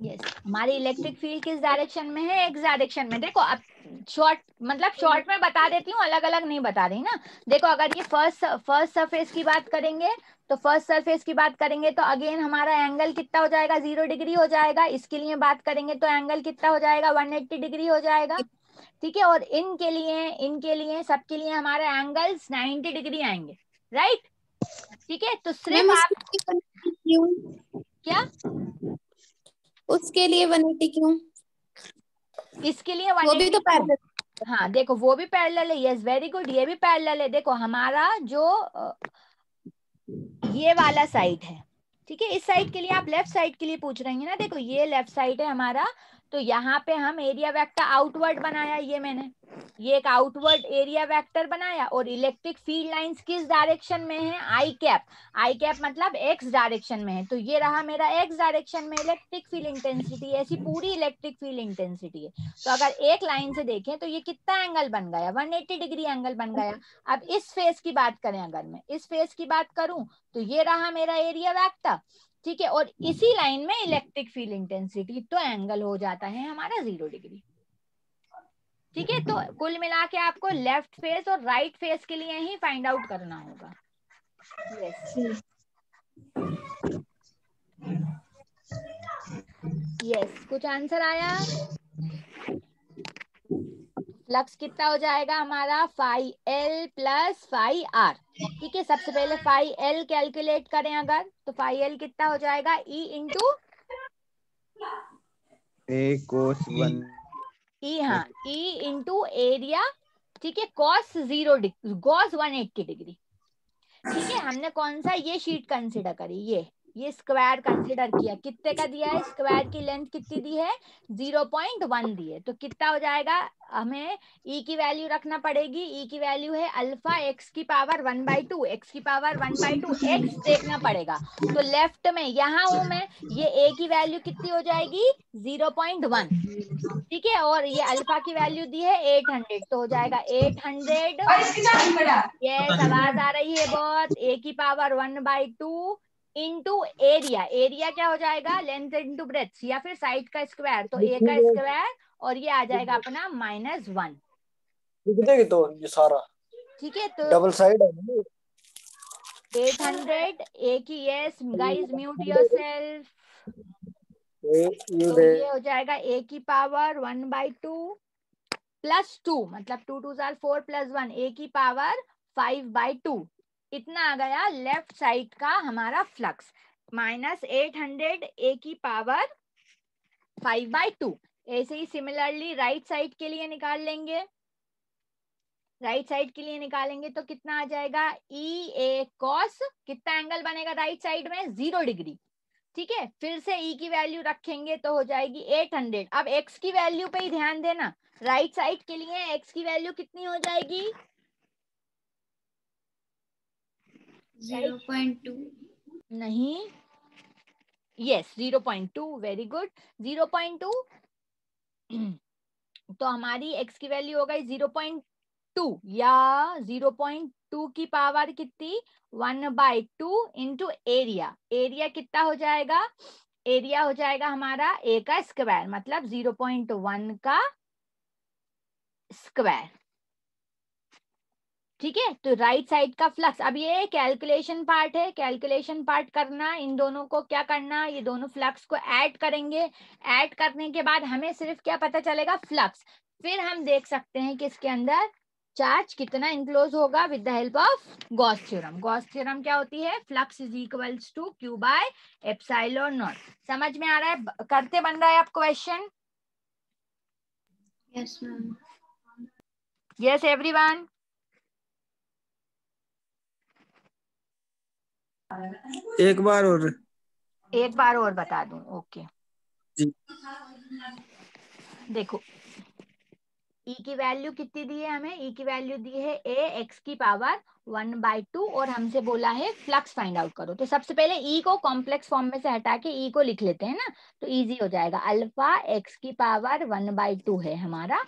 Yes, हमारी electric field किस direction में है? एक्स डायरेक्शन में। देखो अब शॉर्ट मतलब शॉर्ट में बता देती हूँ, अलग अलग नहीं बता रही ना। देखो अगर ये फर्स्ट सरफेस की बात करेंगे तो फर्स्ट सरफेस की बात करेंगे तो अगेन हमारा एंगल कितना हो जाएगा? 0 डिग्री हो जाएगा। इसके लिए बात करेंगे तो एंगल कितना हो जाएगा? 180 डिग्री हो जाएगा। ठीक है, और इनके लिए सबके लिए हमारे एंगल्स 90 डिग्री आएंगे, राइट? ठीक है, तो सिर्फ आप क्यों क्या उसके लिए 180 क्यों? इसके लिए वो भी 180 तो क्यों? पैरेलल। हाँ देखो वो भी पैरेलल है, यस वेरी गुड, ये भी पैरेलल है। देखो हमारा जो ये वाला साइड है, ठीक है, इस साइड के लिए आप लेफ्ट साइड के लिए पूछ रही हैं ना। देखो ये लेफ्ट साइड है हमारा, तो यहाँ पे हम एरिया वेक्टर आउटवर्ड बनाया, ये मैंने ये एक आउटवर्ड एरिया वेक्टर बनाया। और इलेक्ट्रिक फील्ड लाइंस किस डायरेक्शन में है? आई कैप मतलब एक्स डायरेक्शन में है, तो ये रहा मेरा एक्स डायरेक्शन में इलेक्ट्रिक फील्ड इंटेंसिटी। ऐसी पूरी इलेक्ट्रिक फील्ड इंटेंसिटी है। तो अगर एक लाइन से देखें तो ये कितना एंगल बन गया? 180 डिग्री एंगल बन गया। अब इस फेस की बात करें, अगर मैं इस फेस की बात करूं तो ये रहा मेरा एरिया वेक्टर, ठीक है, और इसी लाइन में इलेक्ट्रिक फील्ड इंटेंसिटी, तो एंगल हो जाता है हमारा 0 डिग्री। ठीक है, तो कुल मिला के आपको लेफ्ट फेस और राइट फेस के लिए ही फाइंड आउट करना होगा। यस यस, कुछ आंसर आया? फ्लक्स कितना हो जाएगा हमारा? Phi L plus phi R. ठीक है, सबसे पहले फाई एल कैलकुलेट करें अगर, तो फाई एल कितना हो जाएगा? ई इंटू ए कोस 1 ई, हाँ ई इंटू एरिया, ठीक है, कॉस 0 डिग्री, कॉस 180 डिग्री। ठीक है, हमने कौन सा ये शीट कंसिडर करी? ये स्क्वायर कंसिडर किया। कितने का दिया है? स्क्वायर की लेंथ कितनी दी है? 0.1 दी है। तो कितना हो जाएगा? हमें ई की वैल्यू रखना पड़ेगी। ई की वैल्यू है अल्फा एक्स की पावर 1/2, एक्स की पावर 1/2, एक्स देखना पड़ेगा। तो लेफ्ट में यहाँ हूं मैं, ये ए की वैल्यू कितनी हो जाएगी? 0.1। ठीक है, और ये अल्फा की वैल्यू दी है 800, तो हो जाएगा 800। यस, आवाज आ रही है बहुत। ए की पावर 1/2 इंटू एरिया, एरिया क्या हो जाएगा? लेंथ इंटू ब्रेथ, या फिर साइड का स्क्वायर, तो ए का स्क्वायर, और ये आ जाएगा अपना -1। लिख देगी तो ये सारा ठीक है, तो डबल साइड है 800 ए की, yes guys mute your self. ये तो ये हो जाएगा ए की पावर 1/2 प्लस 2, मतलब 2 2 4 प्लस 1, ए की पावर 5/2। इतना आ गया लेफ्ट साइड का हमारा फ्लक्स, -800 ए की पावर 5/2। ऐसे ही सिमिलरली राइट साइड के लिए निकाल लेंगे। राइट साइड के लिए निकालेंगे तो कितना आ जाएगा? ई ए कॉस, कितना एंगल बनेगा राइट साइड में? 0 डिग्री। ठीक है, फिर से ई की वैल्यू रखेंगे तो हो जाएगी 800। अब एक्स की वैल्यू पे ही ध्यान देना, राइट साइड के लिए एक्स की वैल्यू कितनी हो जाएगी? 0.2 नहीं, यस 0.2, वेरी गुड 0.2। तो हमारी एक्स की वैल्यू हो गई 0.2, या 0.2 की पावर कितनी? 1/2 इंटू एरिया। एरिया कितना हो जाएगा? एरिया हो जाएगा हमारा ए का स्क्वायर, मतलब 0.1 का स्क्वायर। ठीक है, तो राइट साइड का फ्लक्स, अब ये कैलकुलेशन पार्ट है, कैलकुलेशन पार्ट करना, इन दोनों को क्या करना? ये दोनों फ्लक्स को ऐड करेंगे। ऐड करने के बाद हमें सिर्फ क्या पता चलेगा? फ्लक्स। फिर हम देख सकते हैं कि इसके अंदर चार्ज कितना इनक्लोज होगा with the help of Gauss theorem. Gauss theorem क्या होती है? Flux is equals to Q by epsilon naught. समझ में आ रहा है? करते बन रहा है आप question? Yes ma'am. Yes everyone? एक बार और बता दूं, ओके। जी। देखो ई की वैल्यू कितनी दी है हमें? ई की वैल्यू दी है ए एक्स की पावर 1/2, और हमसे बोला है फ्लक्स फाइंड आउट करो। तो सबसे पहले ई को कॉम्प्लेक्स फॉर्म में से हटा के ई को लिख लेते हैं ना, तो इजी हो जाएगा। अल्फा एक्स की पावर 1/2 है हमारा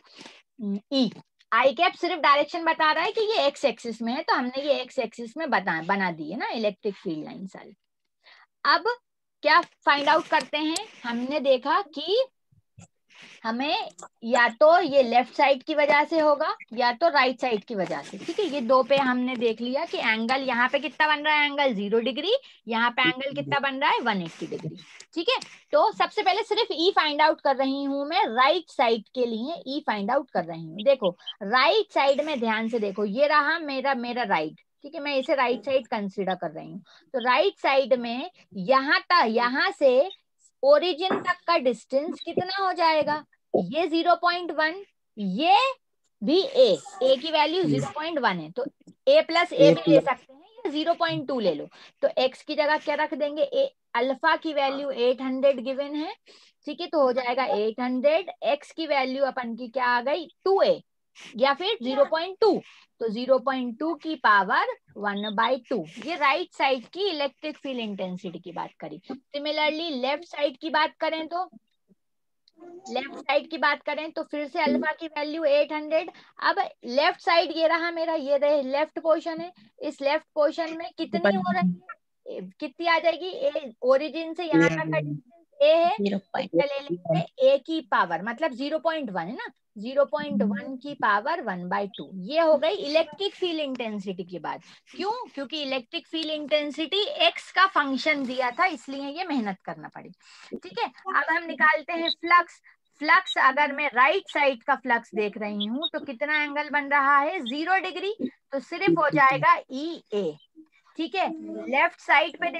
ई। आई कैप सिर्फ डायरेक्शन बता रहा है कि ये एक्स एक्सिस में है, तो हमने ये एक्स एक्सिस में बना दी है ना इलेक्ट्रिक फील्ड लाइन सारी। अब क्या फाइंड आउट करते हैं, हमने देखा कि हमें या तो ये लेफ्ट साइड की वजह से होगा या तो राइट साइड की वजह से। ठीक है, ये दो पे हमने देख लिया कि एंगल यहाँ पे कितना बन रहा है, एंगल 0 डिग्री, यहाँ पे एंगल कितना बन रहा है 180 डिग्री। ठीक है, तो सबसे पहले सिर्फ ई फाइंड आउट कर रही हूँ मैं, राइट साइड के लिए ई फाइंड आउट कर रही हूँ। देखो राइट साइड में ध्यान से देखो, ये रहा मेरा राइट। ठीक है, मैं इसे राइट साइड कंसिडर कर रही हूँ। तो राइट साइड में यहाँ से ओरिजिन तक का डिस्टेंस कितना हो जाएगा, ये 0.1, ये भी ए की वैल्यू 0.1 है, तो a प्लस ए भी ले सकते हैं या 0.2 ले लो। तो x की जगह क्या रख देंगे, ए अल्फा की वैल्यू 800 गिवन है। ठीक है, तो हो जाएगा 800, x की वैल्यू अपन की क्या आ गई 2a या फिर 0.2, तो 0.2 की पावर 1/2। ये राइट साइड की इलेक्ट्रिक फील्ड इंटेंसिटी की बात करी। सिमिलरली लेफ्ट साइड की बात करें तो फिर से अल्फा की वैल्यू 800। अब लेफ्ट साइड ये रहा मेरा, ये रहे लेफ्ट पोर्शन है, इस लेफ्ट पोर्शन में कितनी हो रही है, कितनी आ जाएगी, ओरिजिन से यहाँ तक का डिस्टेंस ए है, ले लेंगे ए की पावर, मतलब 0.1 है ना, 0.1 की पावर 1/2। ये हो गई इलेक्ट्रिक फील्ड इंटेंसिटी की बात। क्यों, क्योंकि इलेक्ट्रिक फील्ड इंटेंसिटी एक्स का फंक्शन दिया था, इसलिए ये मेहनत करना पड़ी। ठीक है, अब हम निकालते हैं फ्लक्स। फ्लक्स अगर मैं राइट साइड का फ्लक्स देख रही हूँ तो कितना एंगल बन रहा है 0 डिग्री, तो सिर्फ हो जाएगा ई ए। ठीक है, लेफ्ट साइड पे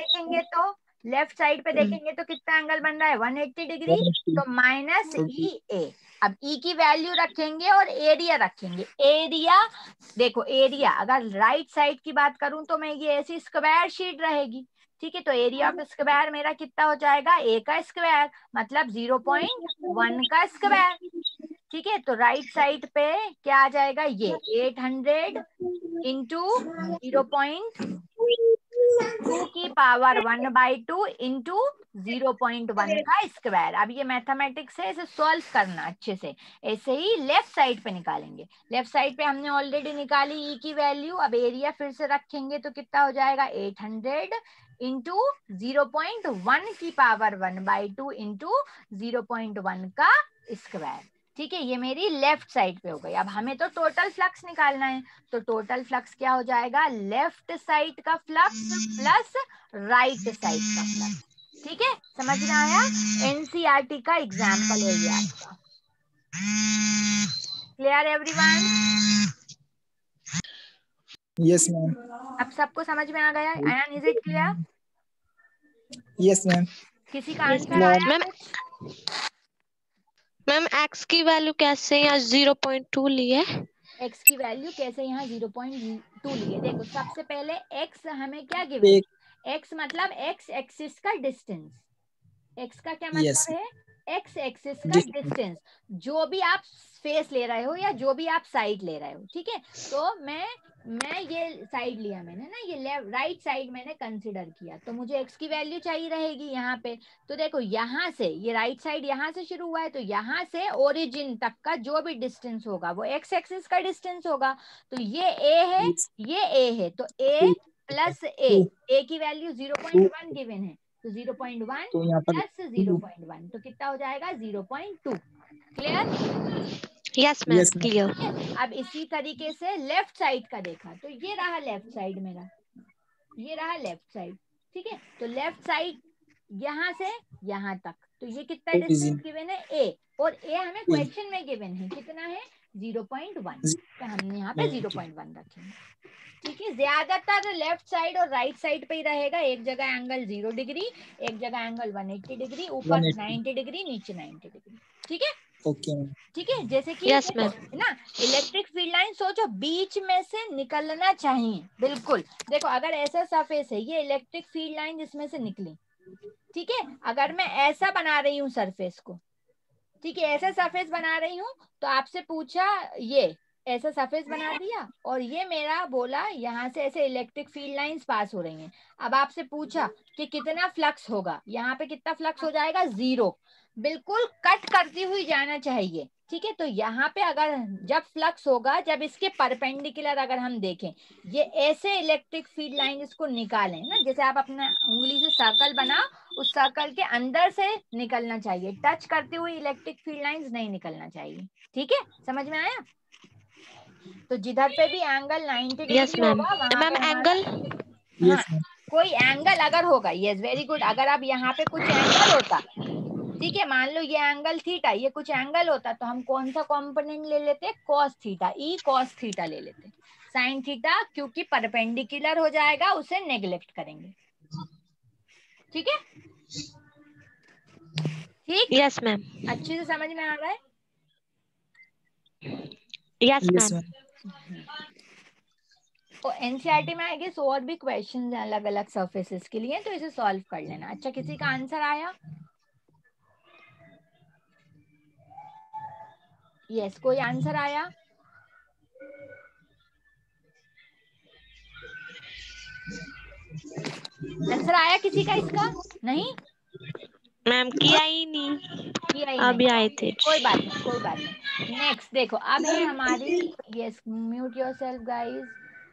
देखेंगे तो कितना एंगल बन रहा है 180 डिग्री, तो माइनस ई ए। अब ई की वैल्यू रखेंगे और एरिया रखेंगे। एरिया देखो, एरिया अगर राइट साइड की बात करूं तो मैं ये ऐसी स्क्वायर शीट रहेगी। ठीक है, तो एरिया ऑफ स्क्वायर मेरा कितना हो जाएगा, ए का स्क्वायर मतलब 0.1 का स्क्वायर। ठीक है, तो राइट साइड पे क्या आ जाएगा, ये 800 इंटू 0.2 की पावर 1/2 इंटू 0.1 का स्क्वायर। अब ये मैथमेटिक्स है, इसे सॉल्व करना अच्छे से। ऐसे ही लेफ्ट साइड पे निकालेंगे। लेफ्ट साइड पे हमने ऑलरेडी निकाली ई की वैल्यू, अब एरिया फिर से रखेंगे तो कितना हो जाएगा 800 इंटू 0.1 की पावर 1/2 इंटू 0.1 का स्क्वायर। ठीक है, ये मेरी लेफ्ट साइड पे हो गई। अब हमें तो टोटल फ्लक्स निकालना है, तो टोटल फ्लक्स क्या हो जाएगा, लेफ्ट साइड का फ्लक्स प्लस राइट साइड का फ्लक्स। ठीक है, समझ में आया, एनसीईआरटी का एग्जाम्पल है ये आपका। Clear everyone? Yes ma'am. अब सबको समझ में आ गया? Ion, is it clear? Yes ma'am. किसी का आंसर आया? मैम एक्स की वैल्यू कैसे यहाँ 0.2 ली है? एक्स की वैल्यू कैसे यहाँ 0.2 लिए, देखो सबसे पहले एक्स हमें क्या गिवन, एक्स मतलब एक्स एक्सिस का डिस्टेंस। एक्स का क्या मतलब है, एक्स एक्सिस का डिस्टेंस, जो भी आप फेस ले रहे हो या जो भी आप साइड ले रहे हो। ठीक है, तो मैं ये साइड लिया मैंने ना, ये राइट साइड मैंने कंसिडर किया, तो मुझे एक्स की वैल्यू चाहिए रहेगी यहाँ पे। तो देखो यहाँ से ये राइट साइड यहाँ से शुरू हुआ है, तो यहाँ से ओरिजिन तक का जो भी डिस्टेंस होगा वो एक्स एक्सिस का डिस्टेंस होगा। तो ये ए है, ये ए है, तो ए प्लस ए की वैल्यू 0.1 गिवन है, तो 0.1 प्लस 0.1 तो कितना हो जाएगा 0.2। क्लियर? Yes ma'am, clear. अब इसी तरीके से लेफ्ट साइड का देखा, तो ये रहा लेफ्ट साइड मेरा, ये रहा लेफ्ट साइड। ठीक है, तो लेफ्ट साइड यहाँ से यहाँ तक, तो ये कितना डिस्टेंस गिवन है ए, और ए हमें क्वेश्चन में गिवन है कितना है 0.1, तो हमने यहाँ पे 0.1 रखेंगे। ठीक है, ज्यादातर लेफ्ट साइड और राइट साइड पे ही रहेगा, एक जगह एंगल 0 डिग्री, एक जगह एंगल 180 डिग्री, ऊपर 90 डिग्री, नीचे 90 डिग्री। ठीक है, ओके। ठीक है, जैसे कि yes, ना इलेक्ट्रिक फील्ड लाइन सोचो बीच में से निकलना चाहिए, बिल्कुल। देखो अगर ऐसा सरफेस है, ये इलेक्ट्रिक फील्ड लाइन जिसमें से निकली, ठीक है, अगर मैं ऐसा बना रही हूँ सरफेस को, ठीक है, ऐसा सरफेस बना रही हूँ, तो आपसे पूछा ये ऐसा सरफेस बना दिया और ये मेरा बोला यहाँ से ऐसे इलेक्ट्रिक फील्ड लाइंस पास हो रही हैं। अब आपसे पूछा कि कितना फ्लक्स होगा, यहाँ पे कितना फ्लक्स हो जाएगा, 0। बिल्कुल कट करती हुई जाना चाहिए, ठीक है। तो यहाँ पे अगर जब फ्लक्स होगा, जब इसके परपेंडिकुलर अगर हम देखें, ये ऐसे इलेक्ट्रिक फील्ड लाइन इसको निकालें ना, जैसे आप अपना उंगली से सर्कल बनाओ, उस सर्कल के अंदर से निकलना चाहिए, टच करती हुई इलेक्ट्रिक फील्ड लाइंस नहीं निकलना चाहिए, ठीक है। समझ में आया? तो जिधर पे भी एंगल 90 यस डिग्री मैम। होगा वहां मैम पे हमारा, एंगल हाँ, Yes, ma'am. कोई एंगल अगर होगा, यस वेरी गुड, अगर अब यहाँ पे कुछ एंगल होता, ठीक है, मान लो ये एंगल थीटा, ये कुछ एंगल होता, तो हम कौन सा कंपोनेंट ले लेते, cos theta, E cos theta ले लेते। साइन थीटा क्योंकि परपेंडिकुलर हो जाएगा, उसे नेग्लेक्ट करेंगे, ठीक है। ठीक, यस मैम। अच्छे से समझ में आ रहा है? Yes Yes, ma'am. ma'am. और एनसीईआरटी में आएगी और भी क्वेश्चन अलग अलग सरफेसेस के लिए, तो इसे सॉल्व कर लेना। अच्छा, किसी का आंसर आया? यस, कोई आंसर आया? आंसर आया किसी का इसका? नहीं मैम किया ही नहीं, किया ही अभी नहीं, आए थे। कोई बात नहीं, कोई बात नहीं। नेक्स्ट देखो, अब है हमारी, yes mute yourself guys,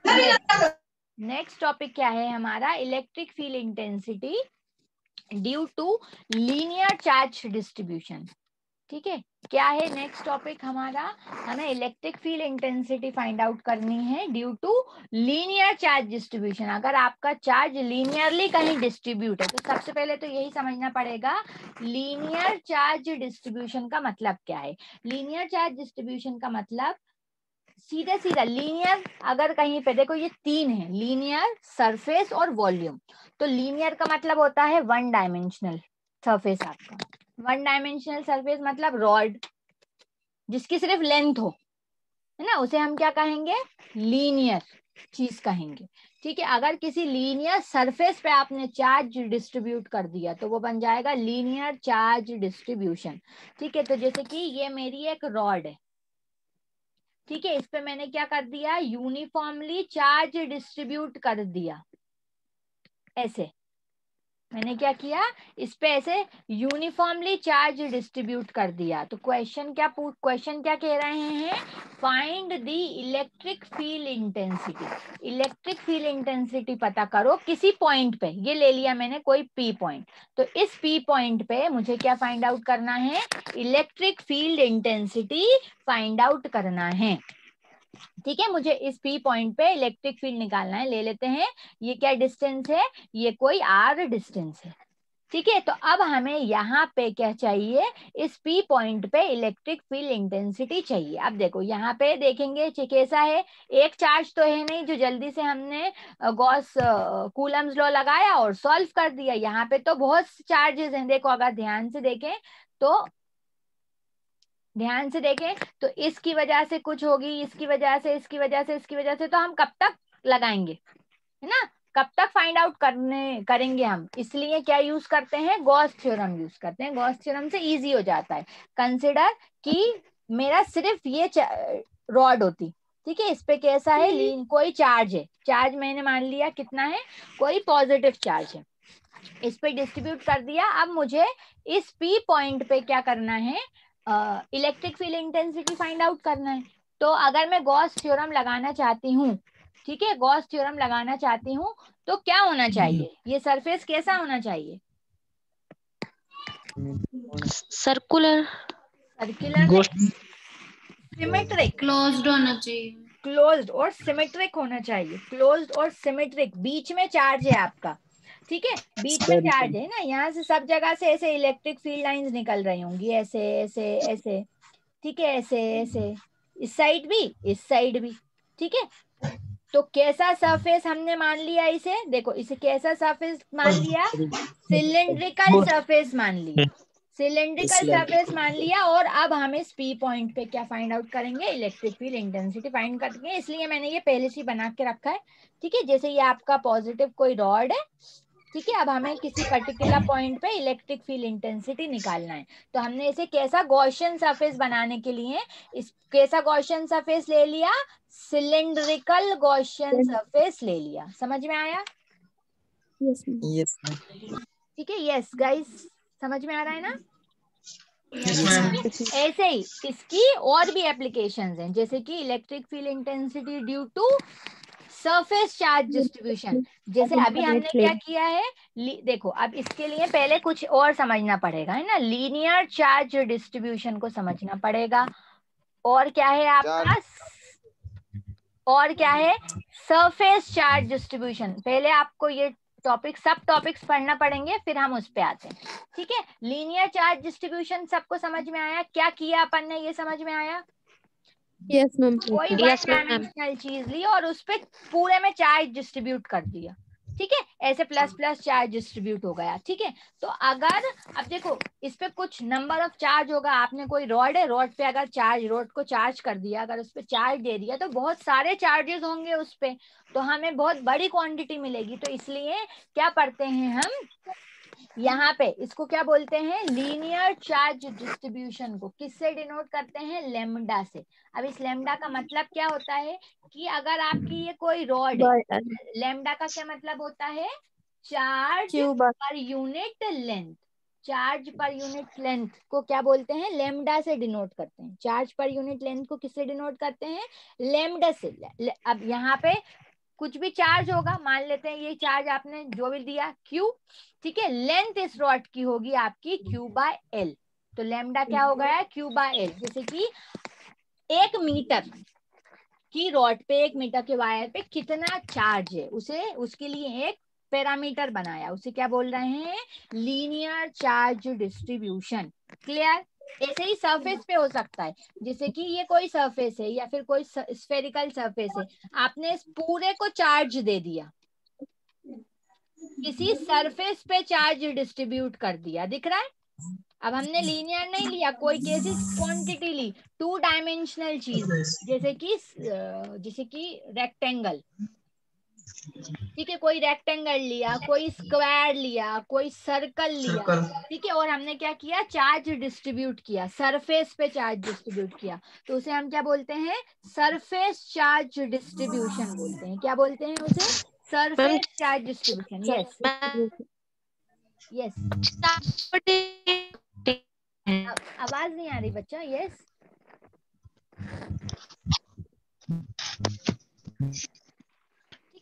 yes next topic क्या है हमारा, electric field intensity due to linear charge distribution, ठीक है। क्या है नेक्स्ट टॉपिक हमारा, हमें electric field intensity find out करनी है due to linear charge distribution. अगर आपका चार्ज लीनियरली कहीं डिस्ट्रीब्यूट है, तो सबसे पहले तो यही समझना पड़ेगा लीनियर चार्ज डिस्ट्रीब्यूशन का मतलब क्या है। लीनियर चार्ज डिस्ट्रीब्यूशन का मतलब सीधा सीधा लीनियर, अगर कहीं पे देखो ये तीन है, लीनियर, सरफेस और वॉल्यूम। तो लीनियर का मतलब होता है वन डायमेंशनल सरफेस, आपका वन डायमेंशनल सरफेस मतलब रॉड जिसकी सिर्फ लेंथ हो, है ना, उसे हम क्या कहेंगे, लीनियर चीज कहेंगे, ठीक है। अगर किसी लीनियर सरफेस पे आपने चार्ज डिस्ट्रीब्यूट कर दिया तो वो बन जाएगा लीनियर चार्ज डिस्ट्रीब्यूशन, ठीक है। तो जैसे कि ये मेरी एक रॉड है, ठीक है, इस पे मैंने क्या कर दिया, यूनिफॉर्मली चार्ज डिस्ट्रीब्यूट कर दिया, ऐसे मैंने क्या किया, इस पे ऐसे यूनिफॉर्मली चार्ज डिस्ट्रीब्यूट कर दिया। तो क्वेश्चन क्या कह रहे हैं, find the electric field intensity. Electric field intensity पता करो किसी पॉइंट पे, ये ले लिया मैंने कोई पी पॉइंट, तो इस पी पॉइंट पे मुझे क्या फाइंड आउट करना है, electric field intensity find out करना है, ठीक है। मुझे इस पी पॉइंट पे इलेक्ट्रिक फील्ड निकालना है, ले लेते हैं ये क्या डिस्टेंस है, ये कोई आर डिस्टेंस है, ठीक है। तो अब हमें यहाँ पे क्या चाहिए, इस पी पॉइंट पे इलेक्ट्रिक फील्ड इंटेंसिटी चाहिए। अब देखो यहाँ पे देखेंगे कैसा है, एक चार्ज तो है नहीं जो जल्दी से हमने गॉस कूलम्स लॉ लगाया और सॉल्व कर दिया, यहाँ पे तो बहुत चार्जेस हैं। देखो अगर ध्यान से देखें तो इसकी वजह से कुछ होगी, इसकी वजह से, इसकी वजह से, इसकी वजह से, तो हम कब तक लगाएंगे, है ना, कब तक फाइंड आउट करेंगे हम, इसलिए क्या यूज करते हैं, गॉस थ्योरम यूज करते हैं। गॉस थ्योरम से इजी हो जाता है। कंसिडर कि मेरा सिर्फ ये रॉड होती, ठीक है, इस पे कैसा है, कोई चार्ज है, चार्ज मैंने मान लिया कितना है, कोई पॉजिटिव चार्ज है, इस पे डिस्ट्रीब्यूट कर दिया। अब मुझे इस पी पॉइंट पे क्या करना है, electric field intensity find out करना है। तो अगर मैं गॉस थ्योरम लगाना चाहती हूँ, ठीक है, गॉस थ्योरम लगाना चाहती हूँ, तो क्या होना चाहिए, ये सरफेस कैसा होना चाहिए, सर्कुलर। सर्कुलर नहीं, Ghost. सिमेट्रिक, क्लोज्ड होना चाहिए। क्लोज्ड और सिमेट्रिक होना चाहिए, क्लोज्ड और सिमेट्रिक, बीच में चार्ज है आपका, ठीक है, बीच में चार्ज Spherical. है ना, यहाँ से सब जगह से ऐसे इलेक्ट्रिक फील्ड लाइंस निकल रही होंगी, ऐसे ऐसे ऐसे, ठीक है, ऐसे ऐसे, इस साइड भी, इस साइड भी, ठीक है। तो कैसा सरफेस हमने मान लिया, इसे देखो, इसे कैसा सरफेस मान लिया, सिलेंड्रिकल Ghost. सरफेस मान लिया, सिलेंड्रिकल सरफेस मान लिया। और अब हम इस पी पॉइंट पे क्या फाइंड आउट करेंगे, इलेक्ट्रिक फील्ड इंटेंसिटी फाइंड करेंगे। इसलिए मैंने ये पहले से बना के रखा है, ठीक है। जैसे ये आपका पॉजिटिव कोई रॉड है, ठीक है, अब हमें किसी पर्टिकुलर पॉइंट पे इलेक्ट्रिक फील्ड इंटेंसिटी निकालना है। तो हमने इसे कैसा गॉसियन सरफेस बनाने के लिए इस कैसा गॉसियन सरफेस ले लिया, सिलेंड्रिकल गॉसियन सरफेस ले लिया। समझ में आया? Yes ma'am. Yes, ma'am. ठीक है, यस गाइस, समझ में आ रहा है ना? Yes, ma'am. ऐसे ही इसकी और भी एप्लीकेशंस हैं, जैसे कि electric field intensity due to surface charge distribution. जैसे अभी हमने क्या किया है, देखो अब इसके लिए पहले कुछ और समझना पड़ेगा, है ना, लीनियर चार्ज डिस्ट्रीब्यूशन को समझना पड़ेगा। और क्या है आपका, और क्या है, सरफेस चार्ज डिस्ट्रीब्यूशन। पहले आपको ये टॉपिक, सब टॉपिक्स पढ़ना पड़ेंगे, फिर हम उस पे आते हैं। ठीक है, लीनियर चार्ज डिस्ट्रीब्यूशन सबको समझ में आया? क्या किया अपन ने, ये समझ में आया? Yes ma'am. कोई वन डायमेंशनल चीज ली और उस पे पूरे में चार्ज डिस्ट्रीब्यूट कर दिया। ठीक है, ऐसे प्लस प्लस चार्ज डिस्ट्रीब्यूट हो गया। ठीक है, तो अगर अब देखो इस पे कुछ नंबर ऑफ चार्ज होगा, आपने कोई रॉड है, रॉड पे अगर चार्ज, रॉड को चार्ज कर दिया, अगर उस पे चार्ज दे दिया तो बहुत सारे चार्जेस होंगे उस पे, तो हमें बहुत बड़ी क्वांटिटी मिलेगी। तो इसलिए क्या पढ़ते हैं हम यहाँ पे, इसको क्या बोलते हैं, लीनियर चार्ज डिस्ट्रीब्यूशन को किससे डिनोट करते हैं, लेमडा से। अब इस लेमडा का मतलब क्या होता है कि अगर आपकी ये कोई रॉड है, लेमडा का क्या मतलब होता है, charge per unit length. Charge per unit length को क्या बोलते हैं, लेमडा से डिनोट करते हैं। चार्ज पर यूनिट लेंथ को किससे डिनोट करते हैं, लेमडा से। अब यहाँ पे कुछ भी चार्ज होगा, मान लेते हैं ये चार्ज आपने जो भी दिया Q, ठीक है, लेंथ इस रॉड की होगी आपकी Q/L। तो लेमडा क्या हो गया, Q/L। जैसे कि 1 मीटर की रॉड पे, 1 मीटर के वायर पे कितना चार्ज है, उसे उसके लिए एक पैरामीटर बनाया, उसे क्या बोल रहे हैं, लीनियर चार्ज डिस्ट्रीब्यूशन। क्लियर? ऐसे ही सरफेस पे हो सकता है, जैसे कि ये कोई सरफेस है या फिर कोई स्फेरिकल सरफेस है, आपने इस पूरे को चार्ज दे दिया, किसी सरफेस पे चार्ज डिस्ट्रीब्यूट कर दिया, दिख रहा है? अब हमने लीनियर नहीं लिया, कोई कैसी क्वांटिटी ली, 2 डायमेंशनल चीज, जैसे कि रेक्टेंगल। ठीक है, कोई रेक्टेंगल लिया, कोई स्क्वायर लिया, कोई सर्कल लिया। ठीक है, और हमने क्या किया, चार्ज डिस्ट्रीब्यूट किया, सरफेस पे चार्ज डिस्ट्रीब्यूट किया, तो उसे हम क्या बोलते हैं, सरफेस चार्ज डिस्ट्रीब्यूशन बोलते हैं। क्या बोलते हैं उसे, surface charge distribution. Yes yes, आवाज नहीं आ रही बच्चा। यस,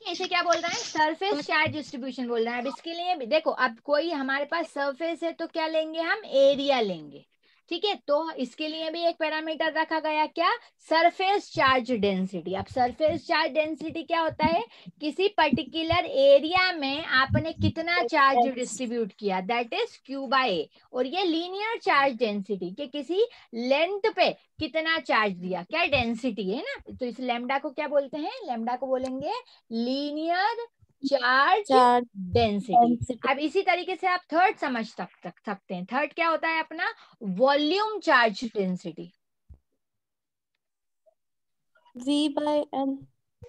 इसे क्या बोल रहा है, सरफेस चार्ज डिस्ट्रीब्यूशन बोल रहा है। अब इसके लिए भी देखो, अब कोई हमारे पास सरफेस है तो क्या लेंगे हम, एरिया लेंगे। ठीक है, तो इसके लिए भी एक पैरामीटर रखा गया, क्या, सरफेस चार्ज डेंसिटी। अब सरफेस चार्ज डेंसिटी क्या होता है, किसी पर्टिकुलर एरिया में आपने कितना चार्ज डिस्ट्रीब्यूट किया, दैट इज Q/A। और ये लीनियर चार्ज डेंसिटी के किसी लेंथ पे कितना चार्ज दिया, क्या डेंसिटी है ना, तो इस लेमडा को क्या बोलते हैं, लेमडा को बोलेंगे लीनियर चार्ज डेंसिटी। अब इसी तरीके से आप थर्ड समझ सकते हैं। थर्ड क्या होता है अपना, वॉल्यूम चार्ज डेंसिटी, V/L।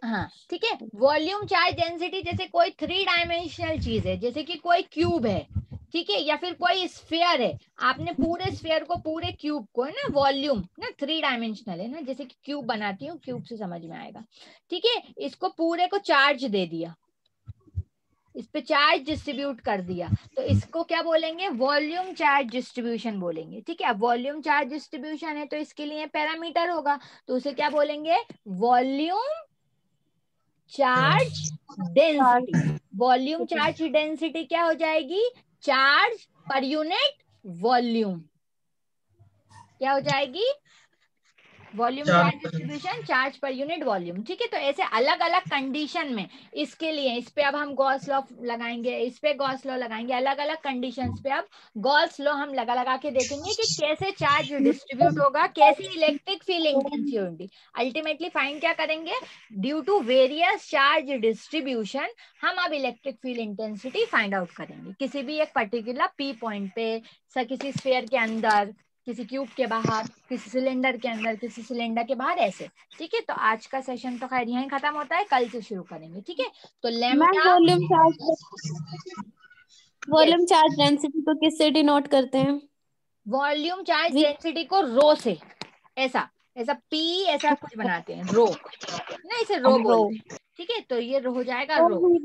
हाँ ठीक है, वॉल्यूम चार्ज डेंसिटी। जैसे कोई 3 डायमेंशनल चीज है, जैसे कि कोई क्यूब है, ठीक है, या फिर कोई स्फीयर है, आपने पूरे स्फीयर को, पूरे क्यूब को, है ना, वॉल्यूम ना 3 डायमेंशनल है ना, जैसे कि क्यूब बनाती हूँ, क्यूब से समझ में आएगा। ठीक है, इसको पूरे को चार्ज दे दिया, इस पे चार्ज डिस्ट्रीब्यूट कर दिया, तो इसको क्या बोलेंगे, वॉल्यूम चार्ज डिस्ट्रीब्यूशन बोलेंगे। ठीक है, अब वॉल्यूम चार्ज डिस्ट्रीब्यूशन है तो इसके लिए पैरामीटर होगा, तो उसे क्या बोलेंगे, volume charge density. Volume charge density क्या हो जाएगी, चार्ज पर यूनिट वॉल्यूम। क्या हो जाएगी, volume charge distribution, charge per unit volume. ठीक है, तो ऐसे अलग अलग कंडीशन में इसके लिए, इस पे अब हम गॉस लॉ लगाएंगे, इस पे गॉस लॉ लगाएंगे, अलग अलग कंडीशंस पे अब गॉस लॉ हम लगा लगा के देखेंगे कि कैसे चार्ज डिस्ट्रीब्यूट होगा, कैसी इलेक्ट्रिक फील्ड इंटेंसिटी होगी। अल्टीमेटली फाइंड क्या करेंगे, due to various charge distribution हम अब electric field intensity find out करेंगे किसी भी एक पर्टिकुलर P पॉइंट पे, किसी स्फीयर के अंदर, किसी क्यूब के बाहर, किसी सिलेंडर के अंदर, किसी सिलेंडर के बाहर, ऐसे। ठीक है, तो आज का सेशन तो खैर यहीं खत्म होता है, कल से शुरू करेंगे। ठीक है, तो lambda, volume charge volume charge density को किससे डिनोट करते हैं? वॉल्यूम चार्ज V- डेंसिटी को रो से, ऐसा ऐसा P ऐसा कुछ बनाते हैं, रो ना, इसे रो बोलते हैं। ठीक है, तो ये हो जाएगा rho,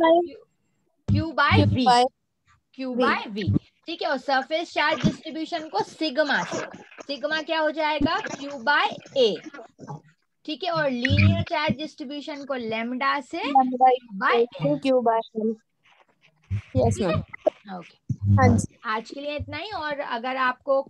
Q by V, Q by V। ठीक है, और सरफेस चार्ज डिस्ट्रीब्यूशन को सिग्मा से, सिग्मा क्या हो जाएगा, Q बाय A। ठीक है, और लीनियर चार्ज डिस्ट्रीब्यूशन को लेमडा से by L। Q by L। Yes ठीक मैम। है, ओके। हाँ जी। आज के लिए इतना ही, और अगर आपको